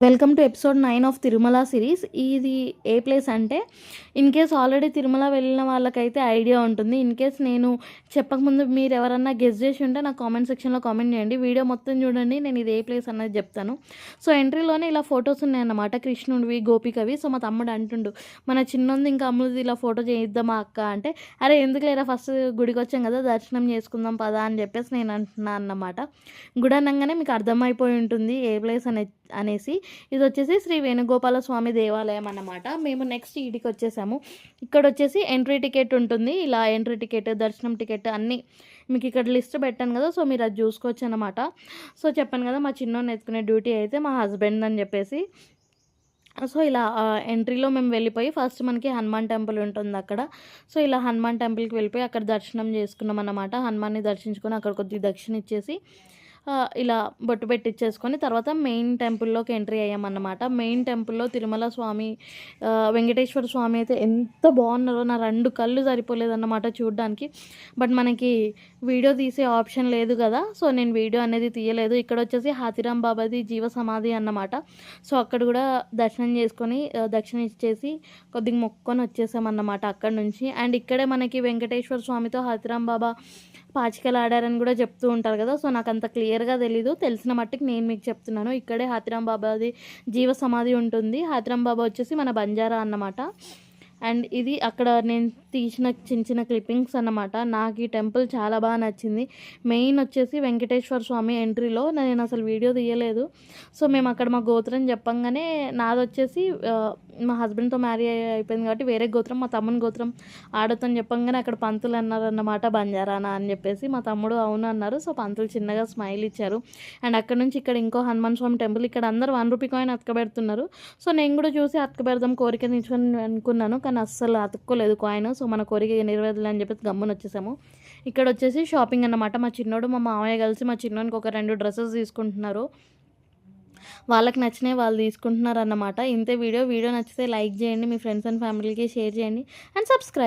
Welcome to episode 9 of Tirumala series. ఇది ఏ place అంటే, in case already Tirumala వెళ్ళిన వాళ్ళకైతే ఐడియా ఉంటుంది. ఇన్ కేస్ నేను చెప్పకముందు మీరు ఎవరన్నా గెస్ చేసి ఉంటే నాకు కామెంట్ సెక్షన్లో కామెంట్ చేయండి. వీడియో మొత్తం చూడండి, నేను ఇది ఏ ప్లేస్ అన్నది చెప్తాను. సో ఎంట్రీలోనే ఇలా ఫొటోస్ ఉన్నాయన్నమాట, కృష్ణుడివి, గోపికవి. సో మా తమ్ముడు అంటుండు, మన చిన్నది ఇంకా అమ్ములది ఇలా ఫోటో చేయిద్దామా అక్క అంటే, అరే ఎందుకు లేరా, ఫస్ట్ గుడికి వచ్చాం కదా, దర్శనం చేసుకుందాం పదా అని చెప్పేసి నేను అంటున్నాను అన్నమాట. గుడి అనగానే మీకు అర్థమైపోయి ఉంటుంది ఏ ప్లేస్ అనేసి. ఇది వచ్చేసి శ్రీ వేణుగోపాల స్వామి దేవాలయం అన్నమాట. మేము నెక్స్ట్ ఈడికి వచ్చేసాము. ఇక్కడ వచ్చేసి ఎంట్రీ టికెట్ ఉంటుంది. ఇలా ఎంట్రీ టికెట్, దర్శనం టికెట్ అన్నీ మీకు ఇక్కడ లిస్ట్ పెట్టాను కదా, సో మీరు అది చూసుకోవచ్చు అనమాట. సో చెప్పాను కదా, మా చిన్నోని ఎత్తుకునే డ్యూటీ అయితే మా హస్బెండ్ అని చెప్పేసి. సో ఇలా ఎంట్రీలో మేము వెళ్ళిపోయి ఫస్ట్ మనకి హనుమాన్ టెంపుల్ ఉంటుంది అక్కడ. సో ఇలా హనుమాన్ టెంపుల్కి వెళ్ళిపోయి అక్కడ దర్శనం చేసుకున్నాం అన్నమాట. హనుమాన్ని దర్శించుకొని అక్కడ కొద్దిగా దక్షిణ ఇచ్చేసి ఇలా బొట్టు పెట్టించేసుకొని తర్వాత మెయిన్ టెంపుల్లోకి ఎంట్రీ అయ్యామన్నమాట. మెయిన్ టెంపుల్లో తిరుమల స్వామి, వెంకటేశ్వర స్వామి అయితే ఎంత బాగున్నారో, నా 2 కళ్ళు సరిపోలేదన్నమాట చూడడానికి. బట్ మనకి వీడియో తీసే ఆప్షన్ లేదు కదా, సో నేను వీడియో అనేది తీయలేదు. ఇక్కడ వచ్చేసి హాతిరామ్ బాబాది జీవ సమాధి అన్నమాట. సో అక్కడ కూడా దర్శనం చేసుకొని దక్షిణ ఇచ్చేసి కొద్దిగా మొక్కుకొని వచ్చేసామన్నమాట అక్కడ నుంచి. అండ్ ఇక్కడే మనకి వెంకటేశ్వర స్వామితో హాతిరామ్ బాబా పాచికలు ఆడారని కూడా చెప్తూ ఉంటారు కదా, సో నాకు అంత క్లియర్గా తెలీదు, తెలిసిన మట్టుకు నేను మీకు చెప్తున్నాను. ఇక్కడే హాతిరామ్ బాబాది జీవ సమాధి ఉంటుంది. హాతిరామ్ బాబా వచ్చేసి మన బంజారా అన్నమాట. అండ్ ఇది అక్కడ నేను తీసిన చిన్న చిన్న క్లిప్పింగ్స్ అన్నమాట. నాకు ఈ టెంపుల్ చాలా బాగా నచ్చింది. మెయిన్ వచ్చేసి వెంకటేశ్వర స్వామి ఎంట్రీలో నేను అసలు వీడియో తీయలేదు. సో మేము అక్కడ మా గోత్రం చెప్పంగానే, నాది వచ్చేసి మా హస్బెండ్తో మ్యారీ అయిపోయింది కాబట్టి వేరే గోత్రం, మా తమ్ముని గోత్రం ఆడతాను చెప్పంగానే అక్కడ పంతులు అన్నారన్నమాట, బంజారానా అని చెప్పేసి. మా తమ్ముడు అవును అన్నారు. సో పంతులు చిన్నగా స్మైల్ ఇచ్చారు. అండ్ అక్కడ నుంచి ఇక్కడ ఇంకో హనుమాన్ స్వామి టెంపుల్, ఇక్కడ అందరూ 1 రూపీ కాయిన్ అతకబెడుతున్నారు. సో నేను కూడా చూసి అతకబెడదాం కోరిక నిల్చుకొని అనుకున్నాను, కానీ అస్సలు అతుక్కోలేదు కాయిన్. సో మన కోరిక నెరవేరలే అని చెప్పేసి గమ్మున వచ్చేసాము. ఇక్కడ వచ్చేసి షాపింగ్ అన్నమాట. మా చిన్నోడు మా మామయ్య కలిసి మా చిన్నోనికి ఒక 2 డ్రెస్సెస్ తీసుకుంటున్నారు. వాళ్ళకి నచ్చినవి వాళ్ళు తీసుకుంటున్నారు అన్నమాట. ఇంతే వీడియో నచ్చితే లైక్ చేయండి, మీ ఫ్రెండ్స్ అండ్ ఫ్యామిలీకి షేర్ చేయండి అండ్ సబ్స్క్రైబ్.